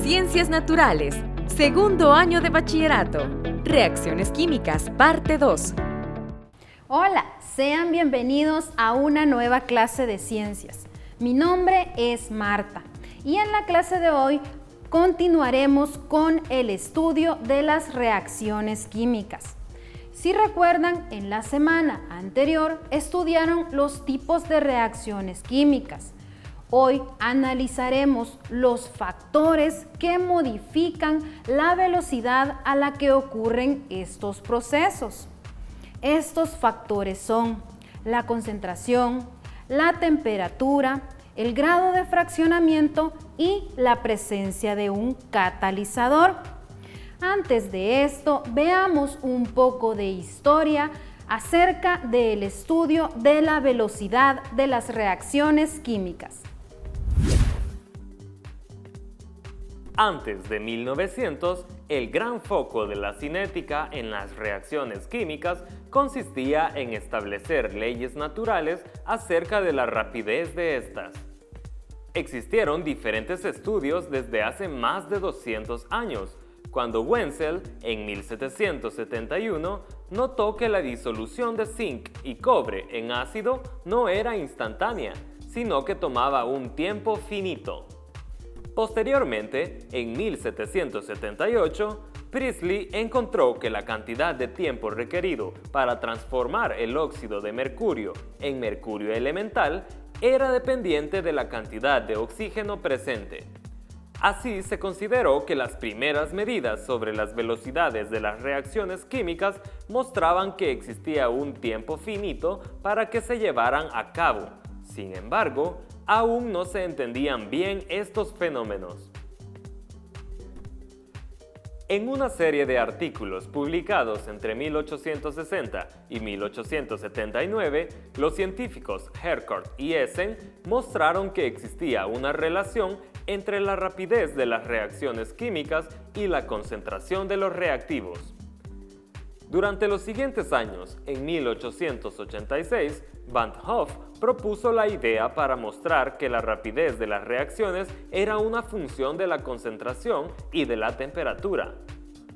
Ciencias Naturales, segundo año de bachillerato. Reacciones químicas, parte 2. Hola, sean bienvenidos a una nueva clase de ciencias. Mi nombre es Marta y en la clase de hoy continuaremos con el estudio de las reacciones químicas. Si recuerdan, en la semana anterior estudiaron los tipos de reacciones químicas. Hoy analizaremos los factores que modifican la velocidad a la que ocurren estos procesos. Estos factores son la concentración, la temperatura, el grado de fraccionamiento y la presencia de un catalizador. Antes de esto, veamos un poco de historia acerca del estudio de la velocidad de las reacciones químicas. Antes de 1900, el gran foco de la cinética en las reacciones químicas consistía en establecer leyes naturales acerca de la rapidez de estas. Existieron diferentes estudios desde hace más de 200 años, cuando Wenzel, en 1771, notó que la disolución de zinc y cobre en ácido no era instantánea, sino que tomaba un tiempo finito. Posteriormente, en 1778, Priestley encontró que la cantidad de tiempo requerido para transformar el óxido de mercurio en mercurio elemental era dependiente de la cantidad de oxígeno presente. Así se consideró que las primeras medidas sobre las velocidades de las reacciones químicas mostraban que existía un tiempo finito para que se llevaran a cabo. Sin embargo, aún no se entendían bien estos fenómenos. En una serie de artículos publicados entre 1860 y 1879, los científicos Harcourt y Essen mostraron que existía una relación entre la rapidez de las reacciones químicas y la concentración de los reactivos. Durante los siguientes años, en 1886, Van Hoff propuso la idea para mostrar que la rapidez de las reacciones era una función de la concentración y de la temperatura.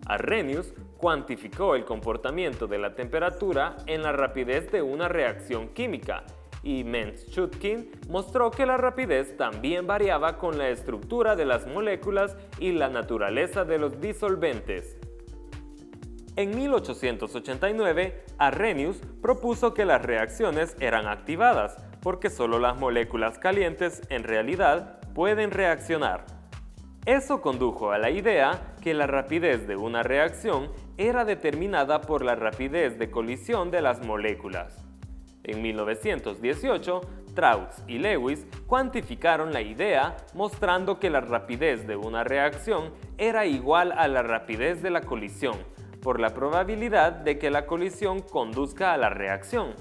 Arrhenius cuantificó el comportamiento de la temperatura en la rapidez de una reacción química, y Mentz-Chutkin mostró que la rapidez también variaba con la estructura de las moléculas y la naturaleza de los disolventes. En 1889, Arrhenius propuso que las reacciones eran activadas, porque solo las moléculas calientes en realidad pueden reaccionar. Eso condujo a la idea que la rapidez de una reacción era determinada por la rapidez de colisión de las moléculas. En 1918, Trautz y Lewis cuantificaron la idea mostrando que la rapidez de una reacción era igual a la rapidez de la colisión, por la probabilidad de que la colisión conduzca a la reacción.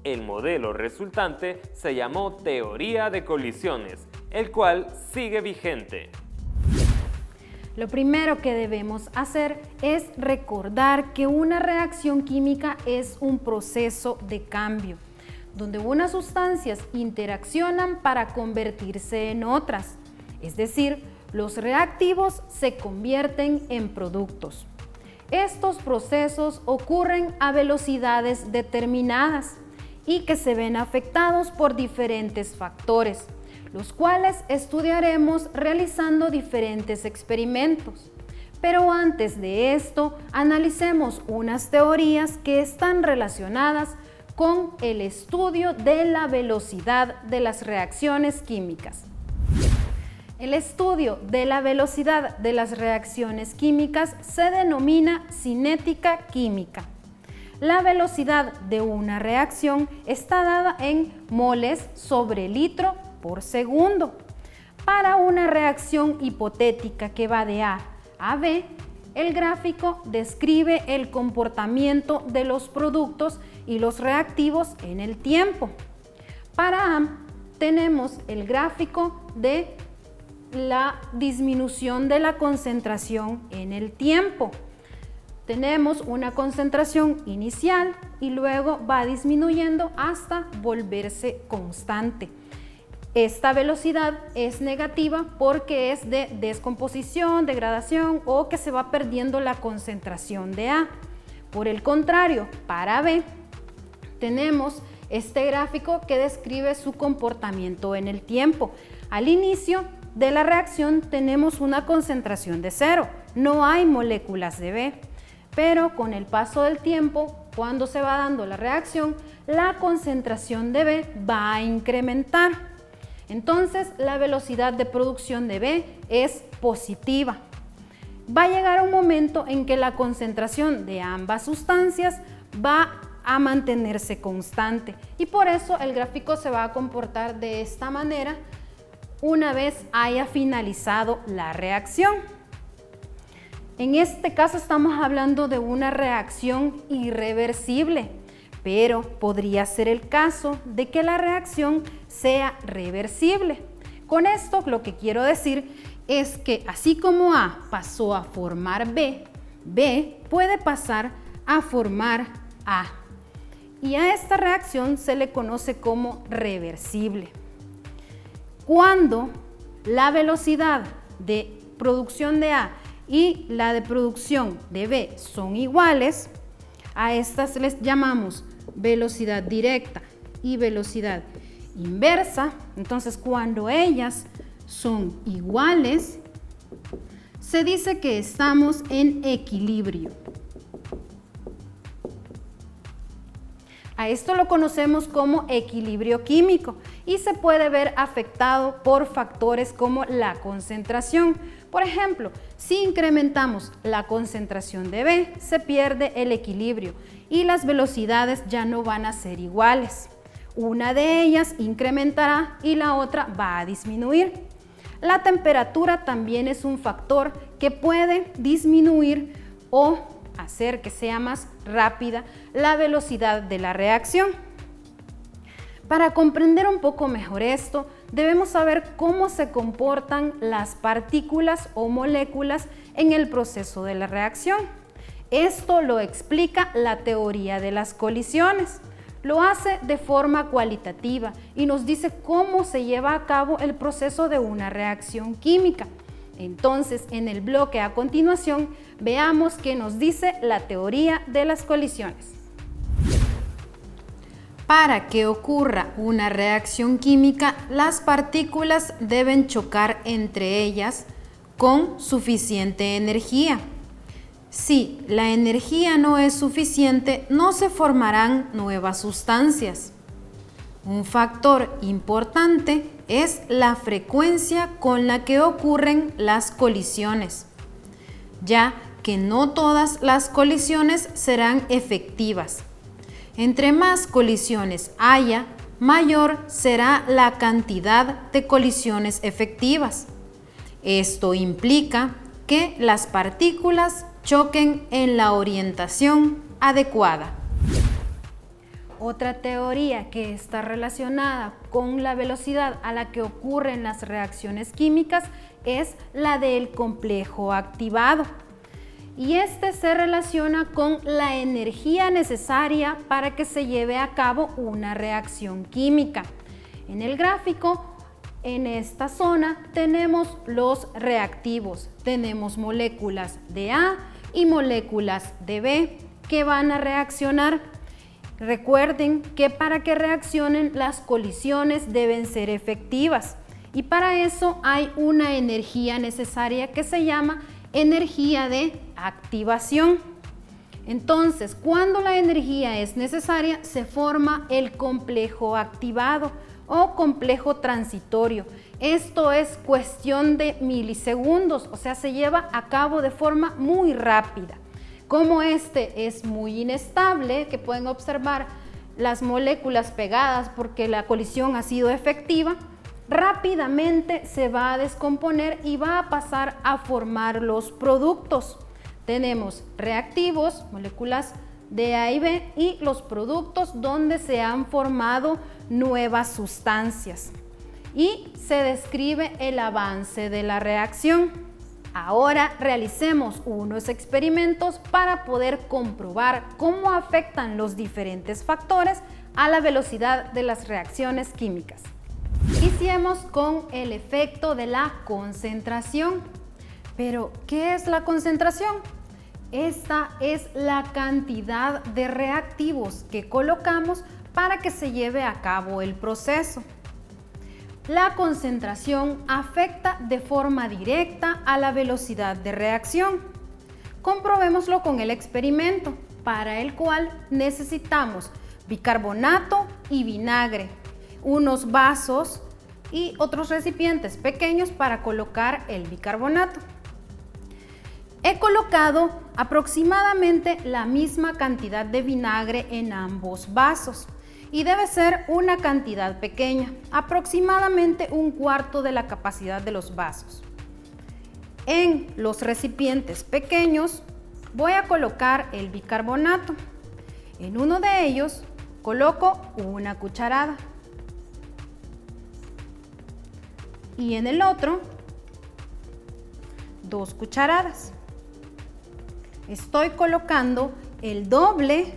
El modelo resultante se llamó teoría de colisiones, el cual sigue vigente. Lo primero que debemos hacer es recordar que una reacción química es un proceso de cambio, donde unas sustancias interaccionan para convertirse en otras, es decir, los reactivos se convierten en productos. Estos procesos ocurren a velocidades determinadas y que se ven afectados por diferentes factores, los cuales estudiaremos realizando diferentes experimentos. Pero antes de esto, analicemos unas teorías que están relacionadas con el estudio de la velocidad de las reacciones químicas. El estudio de la velocidad de las reacciones químicas se denomina cinética química. La velocidad de una reacción está dada en moles sobre litro por segundo. Para una reacción hipotética que va de A a B, el gráfico describe el comportamiento de los productos y los reactivos en el tiempo. Para A tenemos el gráfico de la disminución de la concentración en el tiempo. Tenemos una concentración inicial y luego va disminuyendo hasta volverse constante. esta velocidad es negativa porque es de descomposición, degradación o que se va perdiendo la concentración de A. Por el contrario, para B, tenemos este gráfico que describe su comportamiento en el tiempo. Al inicio de la reacción tenemos una concentración de 0, no hay moléculas de B, pero con el paso del tiempo, cuando se va dando la reacción, la concentración de B va a incrementar. Entonces, la velocidad de producción de B es positiva. Va a llegar un momento en que la concentración de ambas sustancias va a mantenerse constante y por eso el gráfico se va a comportar de esta manera una vez haya finalizado la reacción. En este caso estamos hablando de una reacción irreversible, pero podría ser el caso de que la reacción sea reversible. Con esto lo que quiero decir es que así como A pasó a formar B, B puede pasar a formar A. Y a esta reacción se le conoce como reversible. Cuando la velocidad de producción de A y la de producción de B son iguales, a estas les llamamos velocidad directa y velocidad inversa. Entonces, cuando ellas son iguales, se dice que estamos en equilibrio. A esto lo conocemos como equilibrio químico y se puede ver afectado por factores como la concentración. Por ejemplo, si incrementamos la concentración de B, se pierde el equilibrio y las velocidades ya no van a ser iguales. Una de ellas incrementará y la otra va a disminuir. La temperatura también es un factor que puede disminuir o hacer que sea más rápida la velocidad de la reacción. Para comprender un poco mejor esto, debemos saber cómo se comportan las partículas o moléculas en el proceso de la reacción. Esto lo explica la teoría de las colisiones. Lo hace de forma cualitativa y nos dice cómo se lleva a cabo el proceso de una reacción química. Entonces, en el bloque a continuación, veamos qué nos dice la teoría de las colisiones. Para que ocurra una reacción química, las partículas deben chocar entre ellas con suficiente energía. Si la energía no es suficiente, no se formarán nuevas sustancias. Un factor importante es la frecuencia con la que ocurren las colisiones, ya que no todas las colisiones serán efectivas. Entre más colisiones haya, mayor será la cantidad de colisiones efectivas. Esto implica que las partículas choquen en la orientación adecuada. Otra teoría que está relacionada con la velocidad a la que ocurren las reacciones químicas es la del complejo activado. Y este se relaciona con la energía necesaria para que se lleve a cabo una reacción química. En el gráfico, en esta zona, tenemos los reactivos. Tenemos moléculas de A y moléculas de B que van a reaccionar. Recuerden que para que reaccionen las colisiones deben ser efectivas y para eso hay una energía necesaria que se llama energía de activación. Entonces, cuando la energía es necesaria, se forma el complejo activado o complejo transitorio. Esto es cuestión de milisegundos, o sea, se lleva a cabo de forma muy rápida. Como este es muy inestable, que pueden observar las moléculas pegadas porque la colisión ha sido efectiva, rápidamente se va a descomponer y va a pasar a formar los productos. Tenemos reactivos, moléculas de A y B, y los productos donde se han formado nuevas sustancias. Y se describe el avance de la reacción. Ahora realicemos unos experimentos para poder comprobar cómo afectan los diferentes factores a la velocidad de las reacciones químicas. Y Iniciemos con el efecto de la concentración. Pero, ¿qué es la concentración? Esta es la cantidad de reactivos que colocamos para que se lleve a cabo el proceso. La concentración afecta de forma directa a la velocidad de reacción. Comprobémoslo con el experimento, para el cual necesitamos bicarbonato y vinagre, unos vasos y otros recipientes pequeños para colocar el bicarbonato. He colocado aproximadamente la misma cantidad de vinagre en ambos vasos y debe ser una cantidad pequeña, aproximadamente 1/4 de la capacidad de los vasos. En los recipientes pequeños voy a colocar el bicarbonato. En uno de ellos coloco 1 cucharada y en el otro 2 cucharadas. Estoy colocando el doble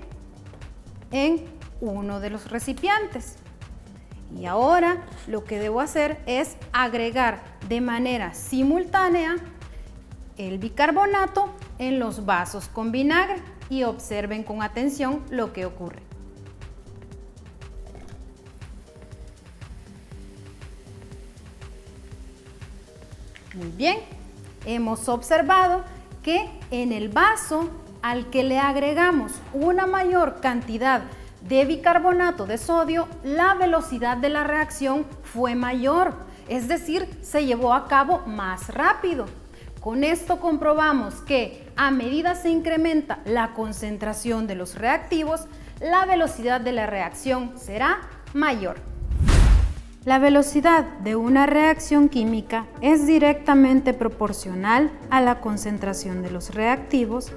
en uno de los recipientes. Y ahora lo que debo hacer es agregar de manera simultánea el bicarbonato en los vasos con vinagre y observen con atención lo que ocurre. Muy bien, hemos observado que en el vaso al que le agregamos una mayor cantidad de bicarbonato de sodio, la velocidad de la reacción fue mayor, es decir, se llevó a cabo más rápido. Con esto comprobamos que a medida se incrementa la concentración de los reactivos, la velocidad de la reacción será mayor. La velocidad de una reacción química es directamente proporcional a la concentración de los reactivos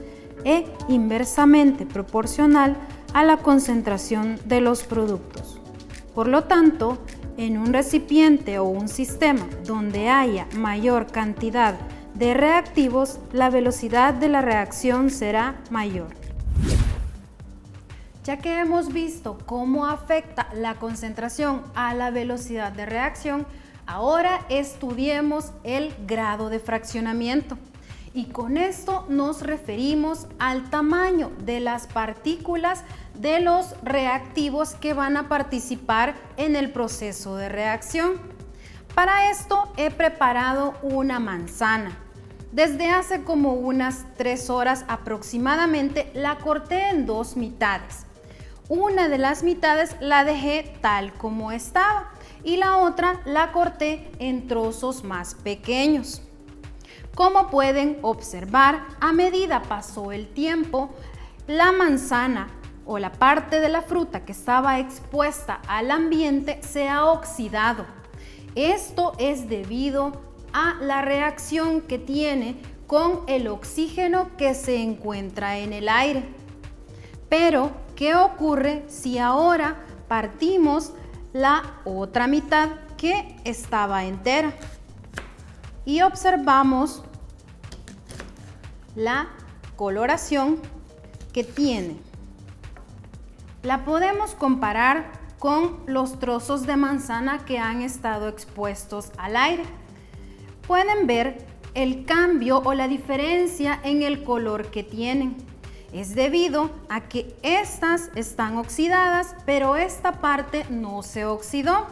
e inversamente proporcional a la concentración de los productos. Por lo tanto, en un recipiente o un sistema donde haya mayor cantidad de reactivos, la velocidad de la reacción será mayor. Ya que hemos visto cómo afecta la concentración a la velocidad de reacción, ahora estudiemos el grado de fraccionamiento. Y con esto nos referimos al tamaño de las partículas de los reactivos que van a participar en el proceso de reacción. Para esto he preparado una manzana. Desde hace como unas 3 horas aproximadamente la corté en 2 mitades. Una de las mitades la dejé tal como estaba y la otra la corté en trozos más pequeños. Como pueden observar, a medida pasó el tiempo, la manzana o la parte de la fruta que estaba expuesta al ambiente se ha oxidado. Esto es debido a la reacción que tiene con el oxígeno que se encuentra en el aire. Pero, ¿qué ocurre si ahora partimos la otra mitad que estaba entera? Y observamos la coloración que tiene. La podemos comparar con los trozos de manzana que han estado expuestos al aire. Pueden ver el cambio o la diferencia en el color que tienen. Es debido a que estas están oxidadas, pero esta parte no se oxidó.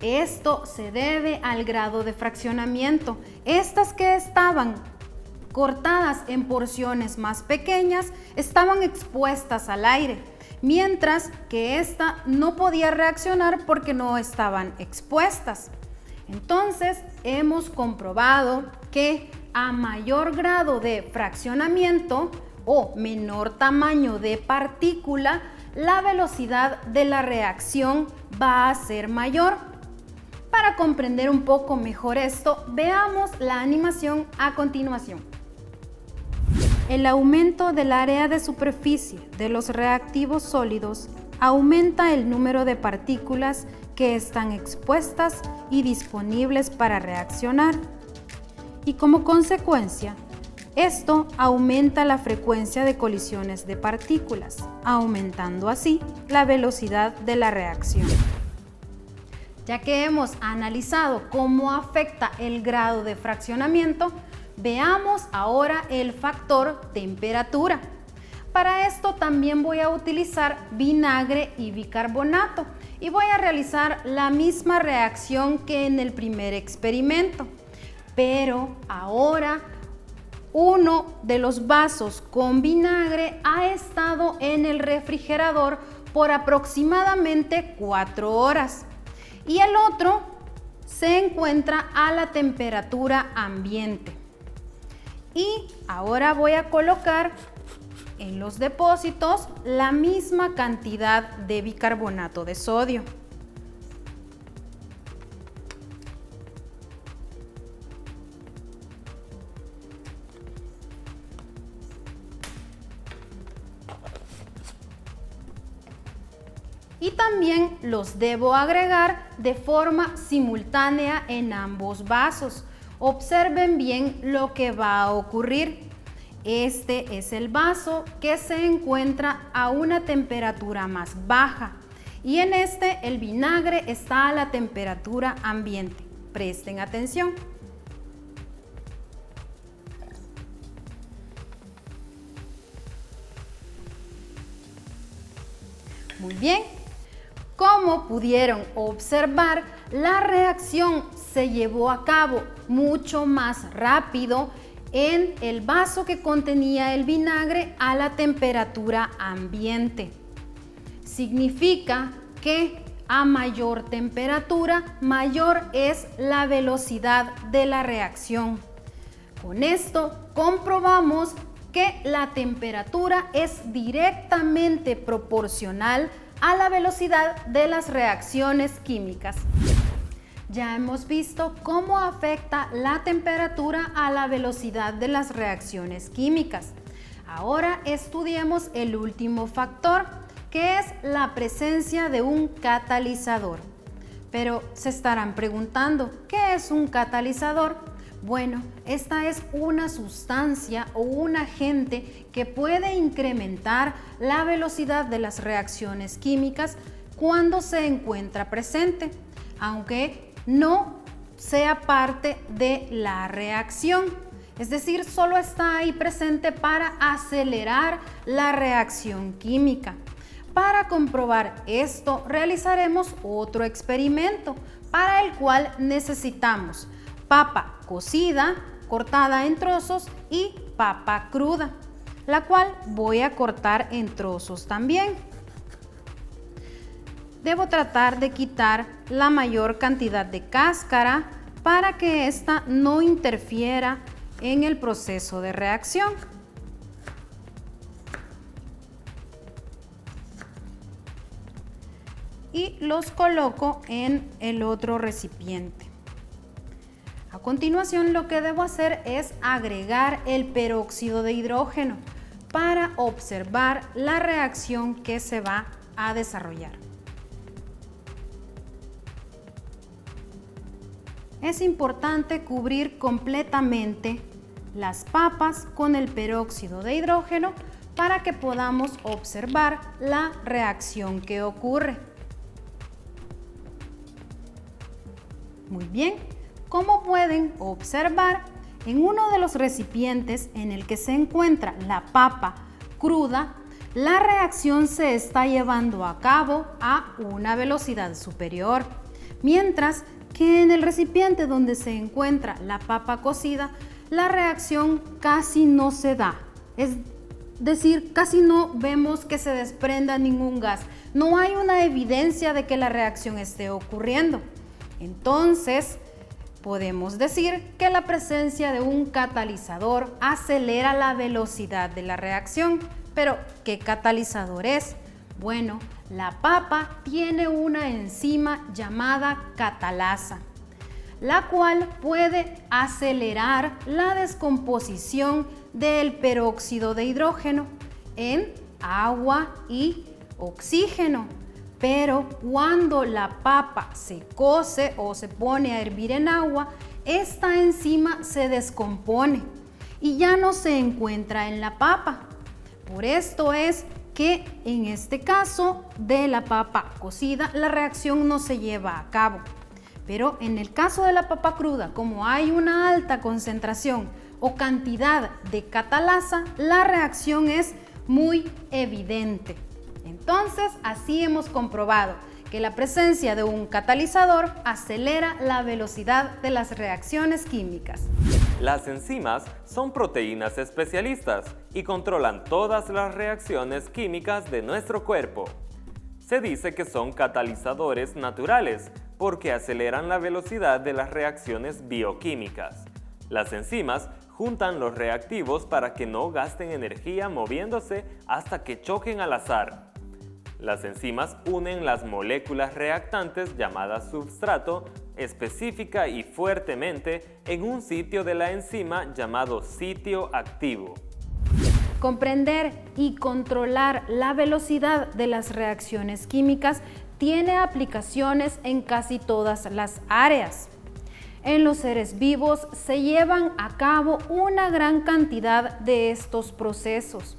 Esto se debe al grado de fraccionamiento. Estas que estaban cortadas en porciones más pequeñas estaban expuestas al aire, mientras que esta no podía reaccionar porque no estaban expuestas. Entonces, hemos comprobado que a mayor grado de fraccionamiento o menor tamaño de partícula, la velocidad de la reacción va a ser mayor. Para comprender un poco mejor esto, veamos la animación a continuación. El aumento del área de superficie de los reactivos sólidos aumenta el número de partículas que están expuestas y disponibles para reaccionar. Y como consecuencia, esto aumenta la frecuencia de colisiones de partículas, aumentando así la velocidad de la reacción. Ya que hemos analizado cómo afecta el grado de fraccionamiento, veamos ahora el factor temperatura. Para esto también voy a utilizar vinagre y bicarbonato y voy a realizar la misma reacción que en el primer experimento. Pero ahora uno de los vasos con vinagre ha estado en el refrigerador por aproximadamente 4 horas y el otro se encuentra a la temperatura ambiente. Y ahora voy a colocar en los depósitos la misma cantidad de bicarbonato de sodio. Y también los debo agregar de forma simultánea en ambos vasos. Observen bien lo que va a ocurrir. Este es el vaso que se encuentra a una temperatura más baja y en este el vinagre está a la temperatura ambiente. Presten atención. Muy bien. Como pudieron observar, la reacción se llevó a cabo mucho más rápido en el vaso que contenía el vinagre a la temperatura ambiente. Significa que a mayor temperatura, mayor es la velocidad de la reacción. Con esto comprobamos que la temperatura es directamente proporcional a la velocidad de las reacciones químicas. Ya hemos visto cómo afecta la temperatura a la velocidad de las reacciones químicas. Ahora estudiemos el último factor, que es la presencia de un catalizador. Pero se estarán preguntando, ¿qué es un catalizador? Bueno, esta es una sustancia o un agente que puede incrementar la velocidad de las reacciones químicas cuando se encuentra presente, aunque no sea parte de la reacción. Es decir, solo está ahí presente para acelerar la reacción química. Para comprobar esto, realizaremos otro experimento para el cual necesitamos papa cocida, cortada en trozos y papa cruda, la cual voy a cortar en trozos también. Debo tratar de quitar la mayor cantidad de cáscara para que ésta no interfiera en el proceso de reacción. Y los coloco en el otro recipiente. A continuación, lo que debo hacer es agregar el peróxido de hidrógeno para observar la reacción que se va a desarrollar. Es importante cubrir completamente las papas con el peróxido de hidrógeno para que podamos observar la reacción que ocurre. Muy bien, como pueden observar, en uno de los recipientes en el que se encuentra la papa cruda, la reacción se está llevando a cabo a una velocidad superior, mientras que en el recipiente donde se encuentra la papa cocida, la reacción casi no se da. Es decir, casi no vemos que se desprenda ningún gas. No hay una evidencia de que la reacción esté ocurriendo. Entonces, podemos decir que la presencia de un catalizador acelera la velocidad de la reacción. Pero, ¿qué catalizador es? Bueno, la papa tiene una enzima llamada catalasa, la cual puede acelerar la descomposición del peróxido de hidrógeno en agua y oxígeno. Pero cuando la papa se cose o se pone a hervir en agua, esta enzima se descompone y ya no se encuentra en la papa. Por esto es que en este caso de la papa cocida la reacción no se lleva a cabo. Pero en el caso de la papa cruda, como hay una alta concentración o cantidad de catalasa, la reacción es muy evidente. Entonces, así hemos comprobado que la presencia de un catalizador acelera la velocidad de las reacciones químicas. Las enzimas son proteínas especialistas y controlan todas las reacciones químicas de nuestro cuerpo. Se dice que son catalizadores naturales porque aceleran la velocidad de las reacciones bioquímicas. Las enzimas juntan los reactivos para que no gasten energía moviéndose hasta que choquen al azar. Las enzimas unen las moléculas reactantes llamadas substrato específica y fuertemente en un sitio de la enzima llamado sitio activo. Comprender y controlar la velocidad de las reacciones químicas tiene aplicaciones en casi todas las áreas. En los seres vivos se llevan a cabo una gran cantidad de estos procesos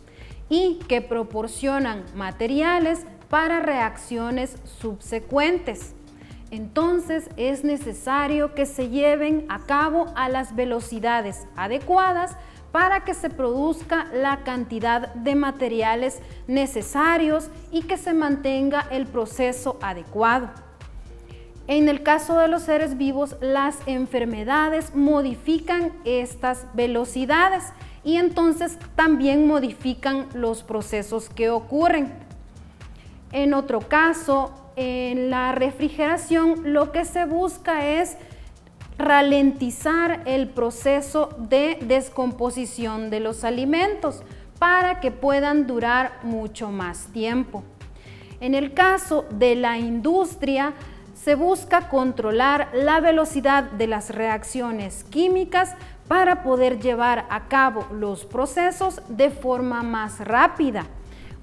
y que proporcionan materiales para reacciones subsecuentes. Entonces es necesario que se lleven a cabo a las velocidades adecuadas para que se produzca la cantidad de materiales necesarios y que se mantenga el proceso adecuado. En el caso de los seres vivos, las enfermedades modifican estas velocidades y entonces también modifican los procesos que ocurren. En otro caso, en la refrigeración, lo que se busca es ralentizar el proceso de descomposición de los alimentos para que puedan durar mucho más tiempo. En el caso de la industria, se busca controlar la velocidad de las reacciones químicas para poder llevar a cabo los procesos de forma más rápida,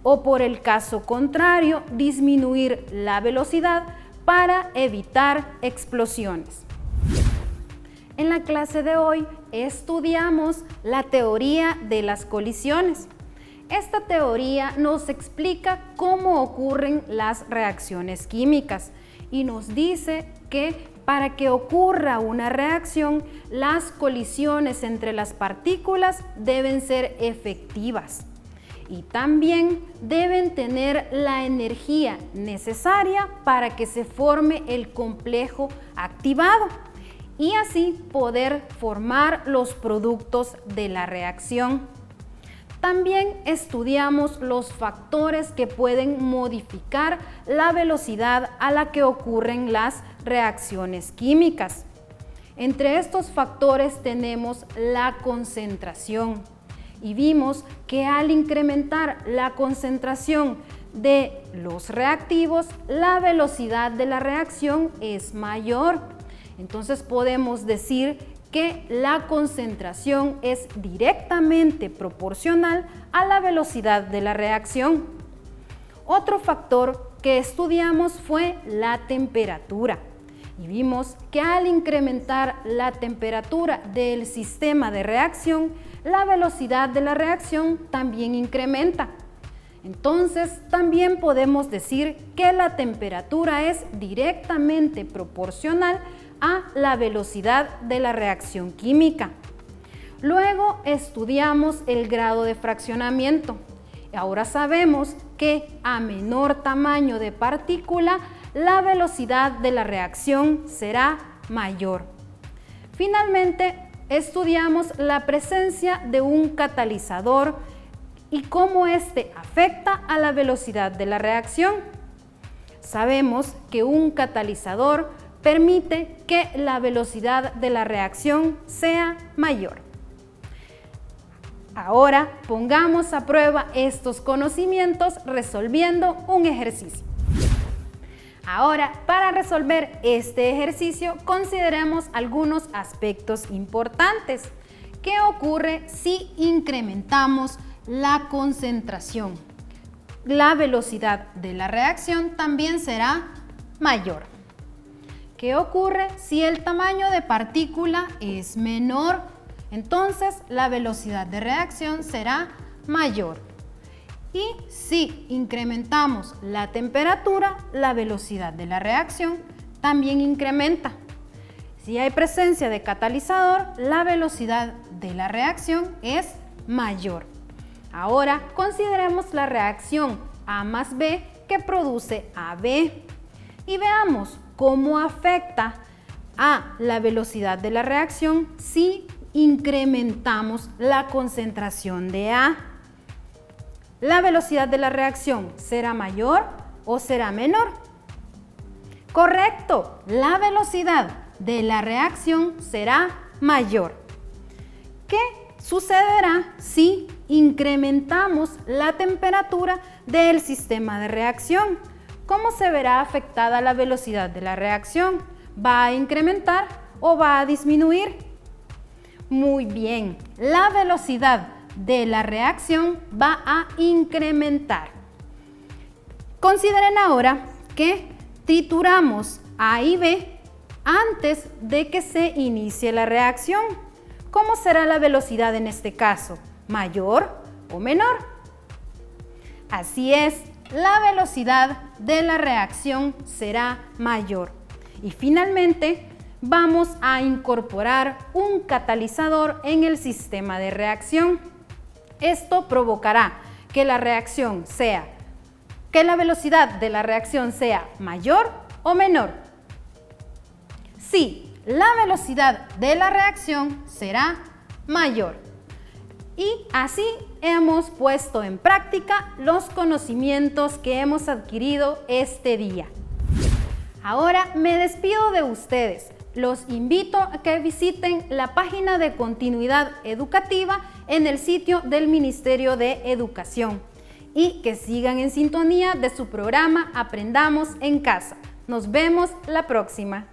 o por el caso contrario, disminuir la velocidad para evitar explosiones. En la clase de hoy estudiamos la teoría de las colisiones. Esta teoría nos explica cómo ocurren las reacciones químicas y nos dice que para que ocurra una reacción, las colisiones entre las partículas deben ser efectivas y también deben tener la energía necesaria para que se forme el complejo activado y así poder formar los productos de la reacción. También estudiamos los factores que pueden modificar la velocidad a la que ocurren las reacciones químicas. Entre estos factores tenemos la concentración y vimos que al incrementar la concentración de los reactivos, la velocidad de la reacción es mayor. Entonces podemos decir que la concentración es directamente proporcional a la velocidad de la reacción. Otro factor que estudiamos fue la temperatura y vimos que al incrementar la temperatura del sistema de reacción, la velocidad de la reacción también incrementa. Entonces también podemos decir que la temperatura es directamente proporcional a la velocidad de la reacción química. Luego estudiamos el grado de fraccionamiento. Ahora sabemos que a menor tamaño de partícula, la velocidad de la reacción será mayor. Finalmente, estudiamos la presencia de un catalizador y cómo éste afecta a la velocidad de la reacción. Sabemos que un catalizador permite que la velocidad de la reacción sea mayor. Ahora pongamos a prueba estos conocimientos resolviendo un ejercicio. Ahora, para resolver este ejercicio, consideremos algunos aspectos importantes. ¿Qué ocurre si incrementamos la concentración? La velocidad de la reacción también será mayor. ¿Qué ocurre si el tamaño de partícula es menor? Entonces la velocidad de reacción será mayor. Y si incrementamos la temperatura, la velocidad de la reacción también incrementa. Si hay presencia de catalizador, la velocidad de la reacción es mayor. Ahora consideremos la reacción A más B que produce AB y veamos cómo afecta a la velocidad de la reacción si incrementamos la concentración de A. ¿La velocidad de la reacción será mayor o será menor? Correcto, la velocidad de la reacción será mayor. ¿Qué sucederá si incrementamos la temperatura del sistema de reacción? ¿Cómo se verá afectada la velocidad de la reacción? ¿Va a incrementar o va a disminuir? Muy bien, la velocidad de la reacción va a incrementar. Consideren ahora que trituramos A y B antes de que se inicie la reacción. ¿Cómo será la velocidad en este caso? ¿Mayor o menor? Así es, la velocidad de la reacción será mayor. Y finalmente, vamos a incorporar un catalizador en el sistema de reacción. Esto provocará que la velocidad de la reacción sea mayor o menor. Sí, la velocidad de la reacción será mayor. Y así hemos puesto en práctica los conocimientos que hemos adquirido este día. Ahora me despido de ustedes. Los invito a que visiten la página de continuidad educativa en el sitio del Ministerio de Educación y que sigan en sintonía de su programa Aprendamos en Casa. Nos vemos la próxima.